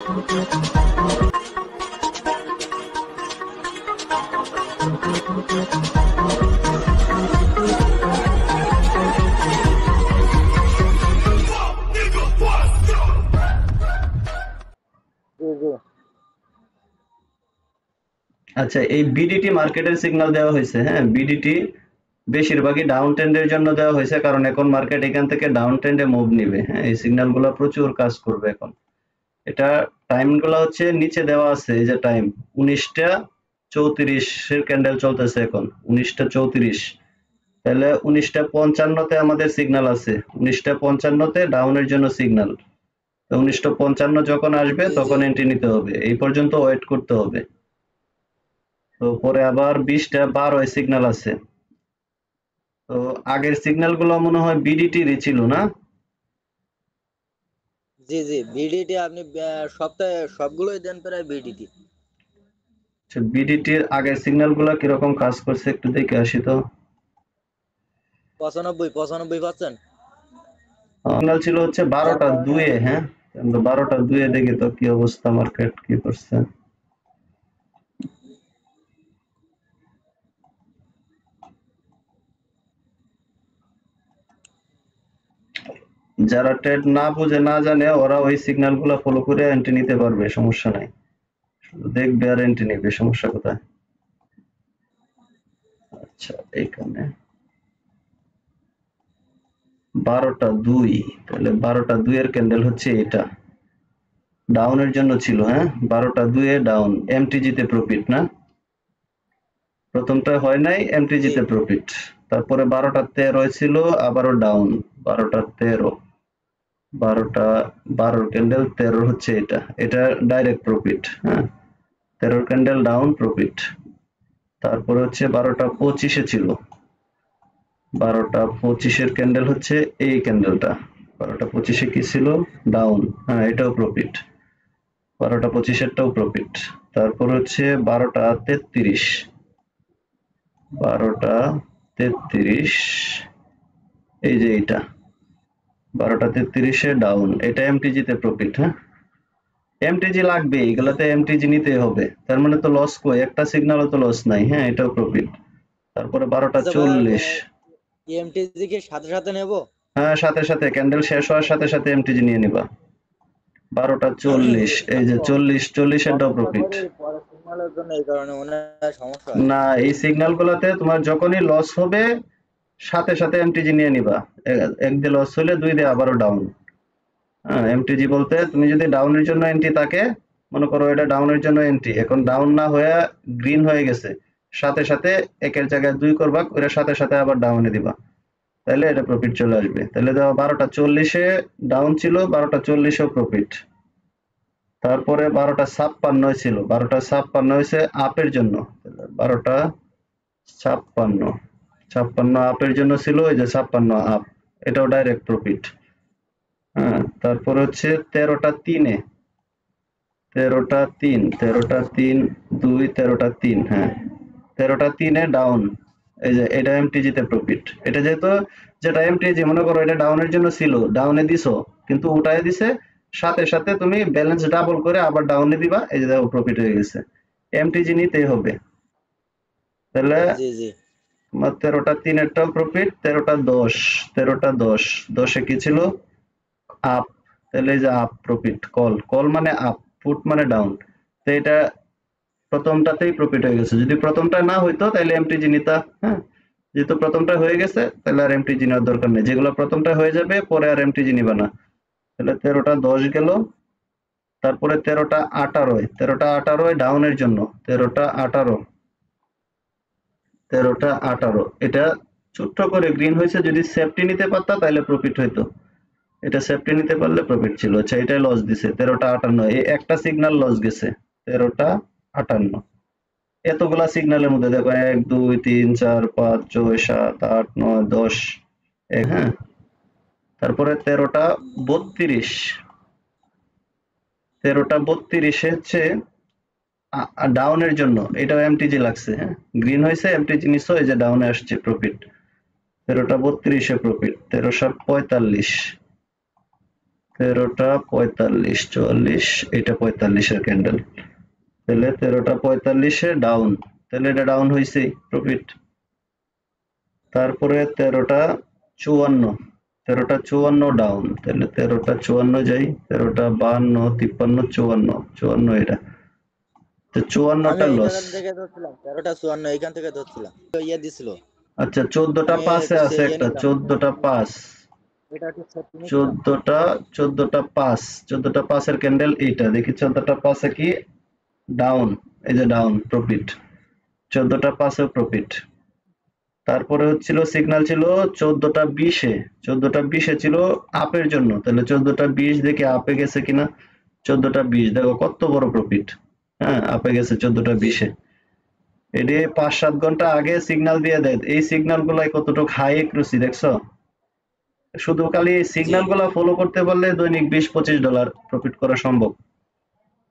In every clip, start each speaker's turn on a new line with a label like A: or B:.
A: আচ্ছা, এই বিডিটি মার্কেটের সিগন্যাল দেওয়া হয়েছে। হ্যাঁ, বিডিটি বেশিরভাগই ডাউন ট্রেন্ডের জন্য দেওয়া হয়েছে, কারণ এখন মার্কেট এখান থেকে ডাউন ট্রেন্ডে মুভ নিবে। হ্যাঁ, এই সিগন্যালগুলো প্রচুর কাজ করবে এখন। এটা টাইমগুলো হচ্ছে নিচে দেওয়া আছে, এই যে টাইম 19:34 এর ক্যান্ডেল চলতেছে এখন, 19:34। তাহলে 19:55-তে আমাদের সিগন্যাল আছে, 19:55-তে ডাউনের জন্য সিগন্যাল। 19:55 যখন আসবে
B: জি জি
A: তখন এন্ট্রি নিতে হবে, এই পর্যন্ত ওয়েট করতে হবে। তো পরে আবার 20:12 সিগন্যাল আছে। তো আগের সিগন্যাল গুলো মনে হয় বিডিটিরই ছিল না?
B: জি জি ভিডিটি আপনি সপ্তাহে সবগুলোই দেন প্রায় ভিডিটি।
A: বিডিটির আগের সিগন্যাল গুলা কিরকম কাজ করছে একটু দেখে আসি তো।
B: 95%
A: সিগন্যাল ছিল হচ্ছে
B: যার
A: 12:02।
B: কারণে
A: হ্যাঁ, 12:02 দেখি তো কি অবস্থা, মার্কেট কি করছে। যারা ট্রেড না বুঝে না জানে ওরা ওই সিগন্যাল গুলা ফলো করে এন্ট্রি নিতে পারবে, সমস্যা নাই। শুধু দেখবে আর এন্ট্রি নিবে, সমস্যা কোথায়? আচ্ছা, এইখানে 12:02, তাহলে 12:02 এর ক্যান্ডেল হচ্ছে এটা, ডাউনের জন্য ছিল। হ্যাঁ, 12:02 ডাউন, এমটিজিতে প্রফিট না? প্রথমটা হয় নাই,
B: জি
A: এমটিজিতে প্রফিট। তারপরে 12:13 ছিল, আবারও ডাউন, 12:13, 12 ক্যান্ডেল 13 হচ্ছে এটা, এটা ডাইরেক্ট প্রফিট। হ্যাঁ, 13 ক্যান্ডেল ডাউন প্রফিট। তারপরে হচ্ছে 12:25 ছিল, 12:25 ক্যান্ডেল হচ্ছে এই ক্যান্ডেলটা, 12:25 কি ছিল? ডাউন। হ্যাঁ, এটাও প্রফিট, 12:25টাও প্রফিট। তারপর হচ্ছে 12:33, 12:33, এই যে এইটা 12:33 ডাউন, এটা এমটিজিতে প্রফিট। হ্যাঁ, এমটিজি লাগবে,
B: জি
A: এগুলাতে এমটিজি নিতে হবে, তার মানে তো লস কই, একটা সিগন্যালও তো লস নাই। হ্যাঁ, এটাও প্রফিট। তারপরে
B: আচ্ছা ভাইয়া
A: 12:40।
B: ইএমটিজি কি সাথে সাথে নেব?
A: হ্যাঁ, সাথে সাথে ক্যান্ডেল শেষ হওয়ার সাথে সাথে এমটিজি নিয়ে নিবা। 12:40, এই যে 40-40 প্রফিট।
B: পরে সিগন্যালের জন্য এই কারণে মনে হয় সমস্যা হয়।
A: না, এই সিগন্যাল গুলাতে তোমার যখনই লস হবে সাথে সাথে এমটিজি নিয়ে নিবা। এক দিয়ে লস হলে 2 দিয়ে আবারও ডাউন। হ্যাঁ, এমটিজি বলতে তুমি যদি ডাউনের জন্য এন্ট্রি থাকে, মনে করো এটা ডাউনের জন্য এন্ট্রি, এখন ডাউন না হয়ে গ্রিন হয়ে গেছে, সাথে সাথে একের জায়গায় 2 করবা, ওর সাথে সাথে আবার ডাউনে দিবা, তাহলে এটা প্রফিট চলে আসবে। তাহলে দেখো 12:40 ডাউন ছিল, 12:40 প্রফিট। তারপরে 12:56 ছিল, 12:56 হয়েছে আপের জন্য, 12:56, 56 আপের জন্য ছিল, ওই যে 56 আপ, এটাও ডাইরেক্ট প্রফিট। হ্যাঁ, তারপর হচ্ছে 13:03, 13:03, 13:03, 2, 13:03। হ্যাঁ, 13:03 ডাউন, এই যে এটা এমটিজিতে প্রফিট। এটা যেহেতু, যেটা এমটিজি মনে করো এটা ডাউনের জন্য ছিল, ডাউনে দিছো কিন্তু উঠায় দিছে, সাথে সাথে তুমি ব্যালেন্স ডাবল করে আবার ডাউনে দিবা, এই যে দেখো প্রফিট হয়ে গেছে। এমটিজি নিতেই হবে। তাহলে
B: জি জি
A: তোমার 13:03টাও প্রফিট, 13:10, 13:10, 10-এ কি ছিল? আপ, তাহলে এই যে আপ প্রফিট, কল, কল মানে আপ, পুট মানে ডাউন। তো এটা প্রথমটাতেই প্রফিট হয়ে গেছে, যদি প্রথমটা না হইতো তাহলে এমটিজি নিতা। হ্যাঁ, যেহেতু প্রথমটা হয়ে গেছে তাহলে আর এমটিজি নেওয়ার দরকার নেই, যেগুলো প্রথমটা হয়ে যাবে পরে আর এমটিজি নিবা না। তাহলে 13:10 গেল। তারপরে 13:18, 13:18 ডাউনের জন্য, 13:18, 13:18 এটা ছোট্ট করে গ্রিন হয়েছে, যদি সেফটি নিতে পারতা তাহলে প্রফিট হইতো, এটা সেফটি নিতে পারলে প্রফিট ছিল। আচ্ছা, এটাই লস দিছে 13:58, এই একটা সিগন্যাল লস গেছে 13:58। এতগুলা সিগন্যালের মধ্যে দেখো 1, 2, 3, 4, 5, 6, 7, 8, 9, 10, হ্যাঁ। তারপরে 13:32, 13:32 হচ্ছে ডাউনের জন্য, এটাও এমটিজি লাগছে। হ্যাঁ, গ্রিন হয়েছে, এমটিজি নিছো, এই যে ডাউনে আসছে প্রফিট, 13:32 প্রফিট। 13:45, 13টা 45 44, এটা 45 এর ক্যান্ডেল, তাহলে 13টা 45-এ ডাউন, তাহলে এটা ডাউন হয়েছে প্রফিট। তারপরে 13টা 54, 13টা 54 ডাউন, তাহলে 13টা 54 যাই, 13টা 52 53 54, 54 এটা, তো
B: আমি
A: 54টা
B: এই
A: লস।
B: জায়গা থেকে ধরছিলাম 13টা 54 এইখান থেকে ধরছিলাম, তো ইয়ে দিছিল।
A: আচ্ছা 14টা
B: আমি
A: 5-এ
B: একটু
A: আছে
B: ইয়ে
A: একটা,
B: নিলাম,
A: 14টা 5,
B: এটা একটু সেফটি নিছিলাম।
A: 14টা 5, 14টা 5-এর ক্যান্ডেল এইটা দেখি, 14টা 5-এ কি ডাউন, এই যে ডাউন প্রফিট, 14টা 5-এ প্রফিট। তারপরে হচ্ছিল সিগন্যাল ছিল 14টা 20-এ, 14টা 20-এ ছিল আপের জন্য, তাহলে 14টা 20 দেখে আপে গেছে কিনা, 14টা 20 দেখো কত বড় প্রফিট, হ্যাঁ আপে গেছে 14টা
B: জি
A: 20-এ। এটি 5-7 ঘন্টা আগে সিগন্যাল দিয়ে দেয়, এই সিগন্যাল গুলাই কতটুকু হাই এক্রুসি দেখছো, শুধু খালি এই
B: জি।
A: সিগন্যাল গুলা ফলো করতে পারলে দৈনিক $20-25 প্রফিট করা সম্ভব।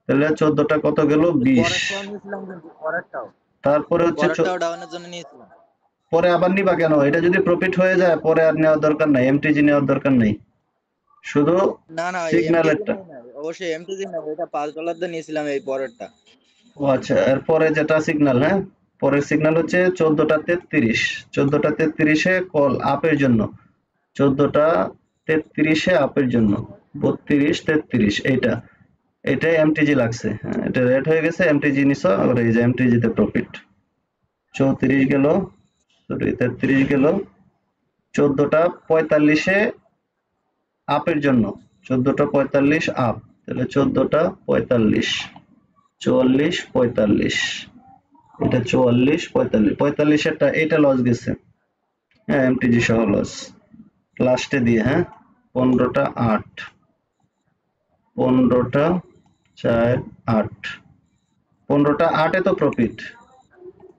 A: তাহলে 14টা কত গেল, 20।
B: পরেরটাও নিয়েছিলাম, কিন্তু পরেরটাও
A: তারপরে হচ্ছে
B: পরেরটাও ডাউনের জন্য নিয়েছিলাম।
A: পরে আবার নিবা কেন, এটা যদি প্রফিট হয়ে যায় পরে আর নেওয়ার দরকার নাই, এমটিজি নেওয়ার দরকার নেই, শুধু
B: না না, এমটিজি
A: সিগন্যালেরটা।
B: নেই না, অবশ্যই এমটিজি না, এটা $5 দিয়ে নিয়েছিলাম এই পরেরটা।
A: ও আচ্ছা, এরপরে যেটা সিগন্যাল, হ্যাঁ পরের সিগন্যাল হচ্ছে 14টা 33, 14টা 33-এ কল আপের জন্য, 14টা 33-এ আপের জন্য, 32 33 এইটা, এটা এমটিজি লাগছে, হ্যাঁ এটা রেড হয়ে গেছে, এমটিজি নিছো, আর এই যে এমটিজি তে প্রফিট 34 গেল, সরি 33 গেল, 14টা 45-এ আপের জন্য, 14টা 45 আপ, তাহলে 14টা 45 44 45, এটা 44 45, 45-এরটা এটা লস গেছে, হ্যাঁ এমটিজি সহ লস লাস্টে দিয়ে, হ্যাঁ 15টা 8, 15টা 4 8, 15টা 8-এ তো প্রফিট,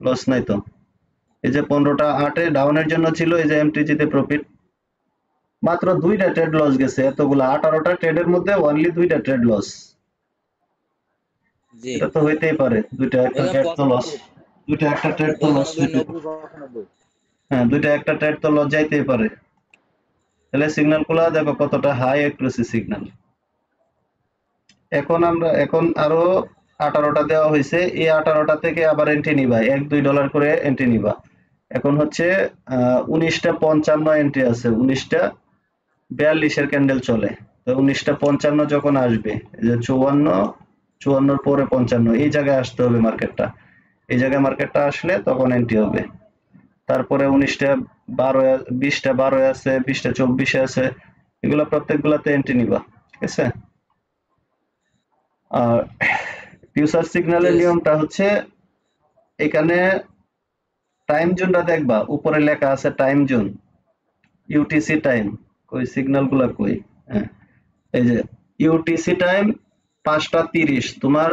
A: লস নাই তো, এই যে 15টা 8-এ ডাউনের জন্য ছিল, এই যে এমটিজি তে প্রফিট, মাত্র দুইটা ট্রেড লস গেছে, এতগুলা 18টা ট্রেডের মধ্যে অনলি দুইটা ট্রেড লস,
B: জি।
A: এটা তো হইতেই পারে, দুইটা একটা
B: এরকম
A: ট্রেড তো লস,
B: 95
A: দুইটা একটা ট্রেড তো লস
B: 95
A: হইতে,
B: 90 95।
A: হ্যাঁ দুইটা একটা ট্রেড তো লস যাইতেই পারে। তাহলে সিগন্যাল গুলা দেখো কতটা হাই এক্সক্লুসিভ সিগন্যাল। এখন আরো 18টা দেওয়া হয়েছে, এই 18টা থেকে আবার এন্ট্রি নিবা, $1-2 করে এন্ট্রি নিবা। এখন হচ্ছে 19টা 55 এন্ট্রি আছে, 19টা 42-এর ক্যান্ডেল চলে, তো 19টা 55 যখন আসবে, এই যে 54, 54-র পরে 55, এই জায়গায় আসতে হবে মার্কেটটা, এই জায়গায় মার্কেটটা আসলে তখন এন্ট্রি হবে। তারপরে 19টা 12, 20টা 12 আছে, 20টা 24-এ আছে, এগুলা প্রত্যেকগুলাতে এন্ট্রি নিবা, ঠিক আছে। আর ফিউচার
B: ঠিক
A: সিগন্যালের
B: আছে।
A: নিয়মটা হচ্ছে, এখানে টাইম জোনটা দেখবা, উপরে লেখা আছে টাইম জোন, ইউটিসি টাইম, কই সিগন্যাল গুলা কই, হ্যাঁ এই যে ইউটিসি টাইম 5টা 30, তোমার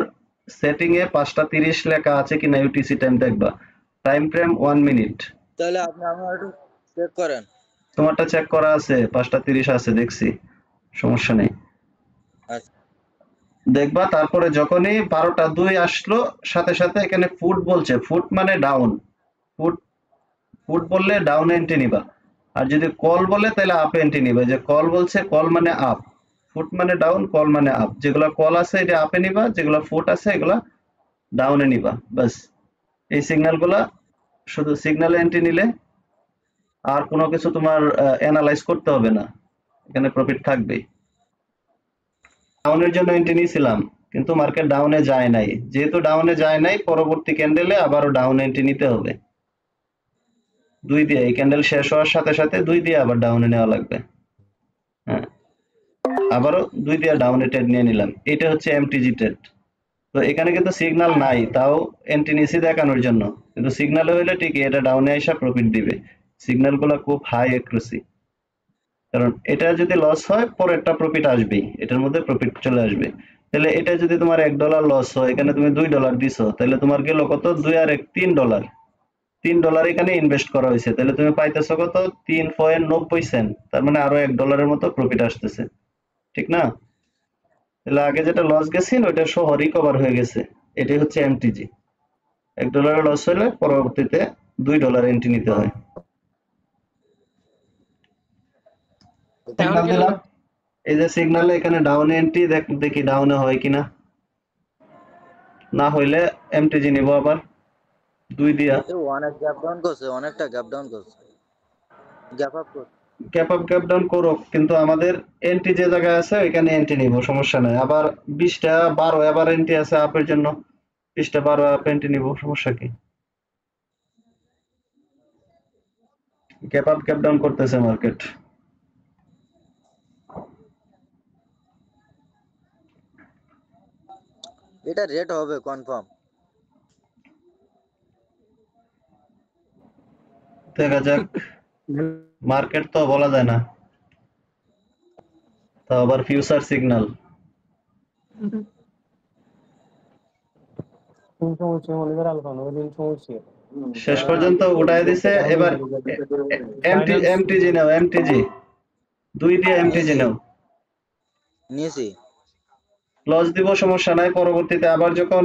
A: সেটিং এ 5টা 30 লেখা আছে কিনা ইউটিসি টাইম দেখবা, টাইম ফ্রেম 1 মিনিট,
B: তাহলে আপনি আমার একটু চেক করেন।
A: তোমারটা চেক করা আছে, 5টা 30 আছে দেখছি, সমস্যা নেই,
B: আচ্ছা।
A: দেখবা। তারপরে যখনই 12টা 2 আসলো, সাথে সাথে এখানে ফুট বলছে, ফুট মানে ডাউন, ফুট, ফুট বললে ডাউন এন্ট্রি নিবা, আর যদি কল বলে তাহলে আপ এন্ট্রি নিবা, যে কল বলছে কল মানে আপ, ফুট মানে ডাউন, কল মানে আপ, যেগুলা কল আছে এটা আপে নিবা, যেগুলা ফুট আছে এগুলা ডাউনে নিবা, বাস। এই সিগন্যাল গুলা শুধু সিগন্যালে এন্ট্রি নিলে আর কোনো কিছু তোমার অ্যানালাইজ করতে হবে না, এখানে প্রফিট থাকবেই। ডাউনের জন্য এন্ট্রি নিয়েছিলাম, কিন্তু মার্কেট ডাউনে যায় নাই, যেহেতু ডাউনে যায় নাই, পরবর্তী ক্যান্ডেলে আবারও ডাউন এন্ট্রি নিতে হবে, 2 দিয়ে, এই ক্যান্ডেল শেষ হওয়ার সাথে সাথে 2 দিয়ে আবার ডাউনে নেওয়া লাগবে, হ্যাঁ আবারও 2 দিয়ে ডাউনে ট্রেড নিয়ে নিলাম, এটা হচ্ছে এমটিজি ট্রেড। তো এখানে কিন্তু সিগন্যাল নাই, তাও এন্ট্রি নিছি দেখানোর জন্য, কিন্তু সিগন্যাল হইলে ঠিকই এটা ডাউনে আইসা প্রফিট দিবে, সিগন্যাল গুলা খুব হাই এক্রুসি, কারণ এটা যদি লস হয় পরেরটা প্রফিট আসবেই, এটার মধ্যে প্রফিট চলে আসবে। তাহলে এটা যদি তোমার $1 লস হয়, এখানে তুমি $2 দিছো, তাহলে তোমার গেল কত, 2 আর 1 $3, $3 এখানে ইনভেস্ট করা হয়েছে, তাহলে তুমি পাইতেছো কত, 3.90 সেন্ট, তার মানে আরো $1-এর মতো প্রফিট আসতেছে, ঠিক না। তাহলে আগে যেটা লস গেছিল ওইটা সহ রিকভার হয়ে গেছে, এটাই হচ্ছে এমটিজি। $1 লস হলে পরবর্তীতে $2 এন্ট্রি নিতে হয়।
C: এখন
A: সিগন্যাল
C: কি
A: দিলাম, এই যে সিগনালে এখানে ডাউনে এন্ট্রি দেখি ডাউনে হয় কিনা, না হইলে এমটিজি নিব আবার 2 দিয়া।
B: অনেক গ্যাপ ডাউন করছে, অনেকটা গ্যাপ ডাউন করছে, গ্যাপ আপ করছে।
A: ক্যাপ আপ ক্যাপ ডাউন করুক, কিন্তু আমাদের এন্ট্রি যে জায়গায় আছে ওইখানে এন্ট্রি নিব, সমস্যা নাই। আবার 20টা 12 আবার এন্ট্রি আছে আপের জন্য, 20টা 12 আপ এন্ট্রি নিব, সমস্যা কি? ক্যাপ আপ ক্যাপ ডাউন করতেছে মার্কেট।
B: এটা রেট হবে কনফার্ম।
A: দেখা যাক, মার্কেট তো বলা যায় না, তা আবার ফিউচার সিগন্যাল। শেষ পর্যন্ত উঠায় দিছে। এবার এমটিজি নাও, এমটিজি 2 দিয়ে এমটিজি নাও।
B: নিয়েছি।
A: লস দিব, সমস্যা নাই, পরবর্তীতে আবার যখন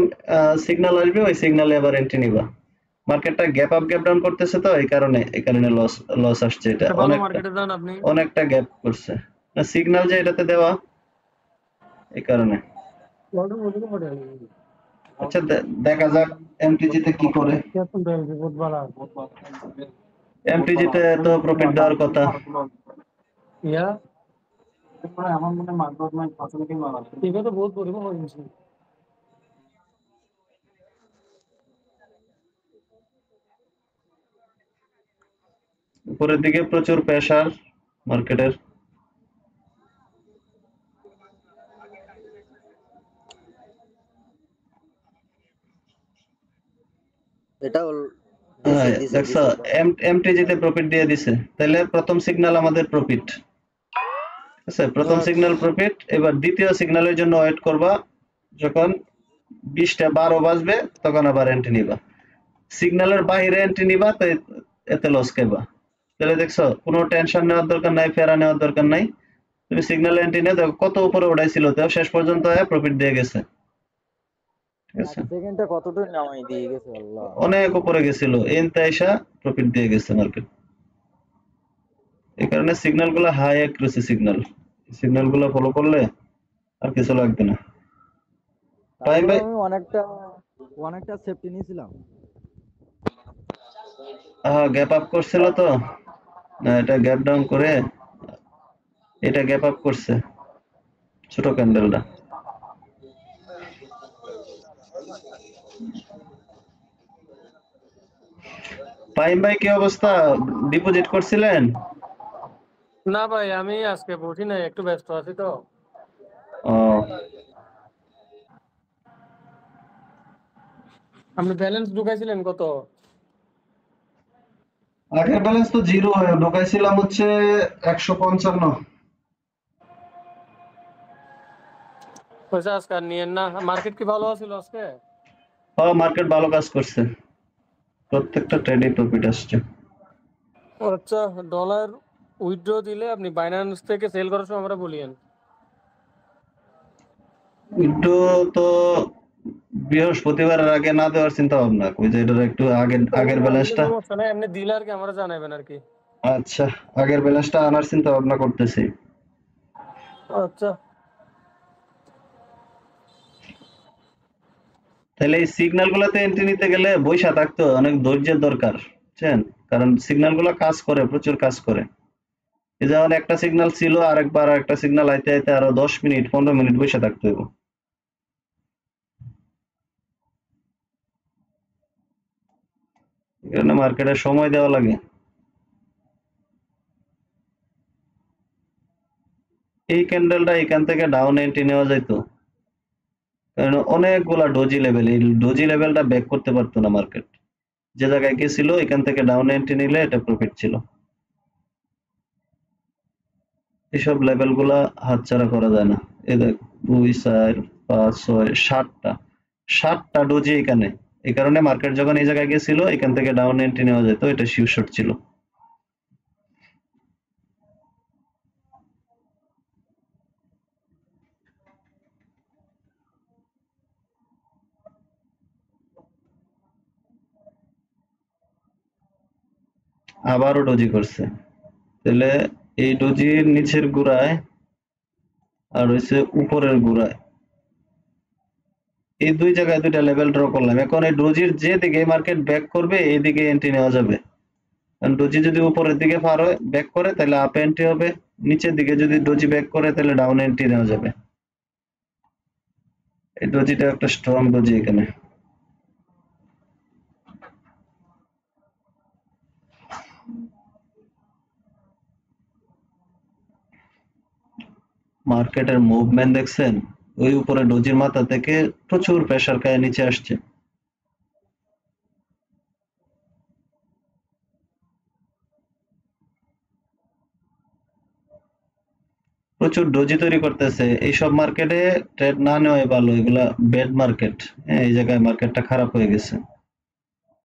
A: সিগন্যাল আসবে ওই সিগন্যালে আবার এন্ট্রি নিবা। মার্কেটটা গ্যাপ আপ গ্যাপ ডাউন করতেছে, তো এই কারণে লস লস আসছে। এটা
C: ভালো
A: অনেকটা
C: মার্কেটে যান আপনি।
A: অনেকটা গ্যাপ করছে, সিগন্যাল যে এটাতে দেওয়া, এই কারণে। আচ্ছা দেখা যাক এমটিজি তে কি করে। এমটিজি তে তো প্রফিট দেওয়ার কথা। উপরের দিকে প্রচুর প্রেসার মার্কেটের।
B: এটাও
A: হ্যাঁ,
B: দিছে দিছে
A: দেখছো
B: দিছে।
A: এমটিজি তে প্রফিট দিয়ে দিছে, তাহলে প্রথম সিগন্যাল আমাদের প্রফিট। আচ্ছা, প্রথম সিগন্যাল প্রফিট। এবার দ্বিতীয় সিগন্যালের জন্য ওয়েট করবা, যখন 20টা 12 বাজবে তখন আবার এন্ট্রি নিবা। সিগন্যালের বাইরে এন্ট্রি নিবা তো এতে লস খাইবা। তাহলে দেখছো, কোনো টেনশন নেওয়ার দরকার নাই, ফেরা নেওয়ার দরকার নাই। তুমি সিগন্যাল এন্ট্রি নিয়ে দেখো কত উপরে উঠাইছিল, তো শেষ পর্যন্ত প্রফিট দিয়ে গেছে। ঠিক
B: এক
A: আছে,
B: সেকেন্ডে কতটুকু নামাই দিয়ে গেছে আল্লাহ।
A: অনেক উপরে গেছিল, এনতে আইসা প্রফিট দিয়ে গেছে মার্কেট। এই কারণে সিগন্যাল গুলো হাই অ্যাকুরেসি সিগন্যাল, সিগন্যাল গুলো ফলো করলে আর কিছু লাগবে না। টাইম
B: তারপরে
A: ভাই,
B: আমি অনেকটা অনেকটা সেফটি নিয়েছিলাম।
A: গ্যাপ আপ করছিল তো, না এটা গ্যাপ ডাউন করে এটা গ্যাপ আপ করছে ছোট ক্যান্ডেলটা। ফাহিম ভাই কি অবস্থা, ডিপোজিট করছিলেন?
C: না ভাই, আমি আজকে বসি নাই, একটু ব্যস্ত আছি তো।
A: ও,
C: আপনি ব্যালেন্স ঢুকাইছিলেন কত?
A: আগের ব্যালেন্স তো জিরো হয়ে ঢোকাইছিলাম হচ্ছে 155।
C: পয়সা আজকে আর নিয়েন না। মার্কেট কি ভালো ছিল আজকে?
A: মার্কেট ভালো কাজ করছে, প্রত্যেকটা ট্রেডে প্রফিট আসছে।
C: আচ্ছা, ডলার উইথড্র দিলে আপনি বাইন্যান্স থেকে সেল করার সময় আমরা বলিয়েন।
A: একটু তো বৃহস্পতিবারের আগে না দেওয়ার চিন্তা ভাবনা, ওই যে এটার একটু আগের
C: না দিলে
A: ব্যালেন্সটা।
C: সমস্যা নাই, এমনি দিলে আর কি আমরা জানাবেন আর কি।
A: আচ্ছা, আগের ব্যালেন্সটা আনার চিন্তা ভাবনা করতেছি।
C: আচ্ছা,
A: তাহলে এই সিগন্যাল গুলাতে এন্ট্রি নিতে গেলে বইসা থাকতে হয়, অনেক ধৈর্যের দরকার, বুঝছেন? কারণ সিগন্যাল গুলা কাজ করে, প্রচুর কাজ করে। এই যেমন একটা সিগন্যাল ছিল, আরেকবার একটা সিগন্যাল আইতে আইতে আরো 10 মিনিট 15 মিনিট বসে থাকতে হবে। এই কারণে মার্কেটে সময় দেওয়া লাগে। এই ক্যান্ডেলটা এখান থেকে ডাউন এন্ট্রি নেওয়া যাইতো, কারণ অনেকগুলা ডোজি লেভেল, এই ডোজি লেভেলটা ব্যাক করতে পারতো না মার্কেট। যে জায়গায় গেছিল এখান থেকে ডাউন এন্ট্রি নিলে এটা প্রফিট ছিল। এইসব লেভেল গুলা হাতছাড়া করা যায় না। এই দেখ, 2 4 5 6 7টা ডোজি এখানে। এই কারণে মার্কেট যখন এই জায়গায় গেছিল এখান থেকে ডাউন এন্ট্রি নেওয়া যেত, এটা শিওর শট ছিল। আবারও ডোজি করছে, তাহলে এই ডোজির নিচের গুড়ায় আর হচ্ছে উপরের গোড়ায়। এই দুই জায়গায় দুইটা লেভেল ড্র করলাম। এখন এই ডোজির যে দিকে মার্কেট ব্যাক করবে এই দিকে এন্ট্রি নেওয়া যাবে। কারণ ডোজি যদি উপরের দিকে পার হয় ব্যাক করে তাহলে আপ এন্ট্রি হবে, নিচের দিকে যদি ডোজি ব্যাক করে তাহলে ডাউন এন্ট্রি নেওয়া যাবে। এই ডোজিটা একটা স্ট্রং ডোজি এখানে। মার্কেটের মুভমেন্ট দেখছেন? ওই উপরে ডোজির মাথা থেকে প্রচুর প্রেসার খায় নিচে আসছে। প্রচুর ডোজি তৈরি করতেছে। এইসব মার্কেটে ট্রেড না নেওয়াই ভালো, এগুলা ব্যাড মার্কেট। হ্যাঁ, এই জায়গায় মার্কেটটা খারাপ হয়ে গেছে।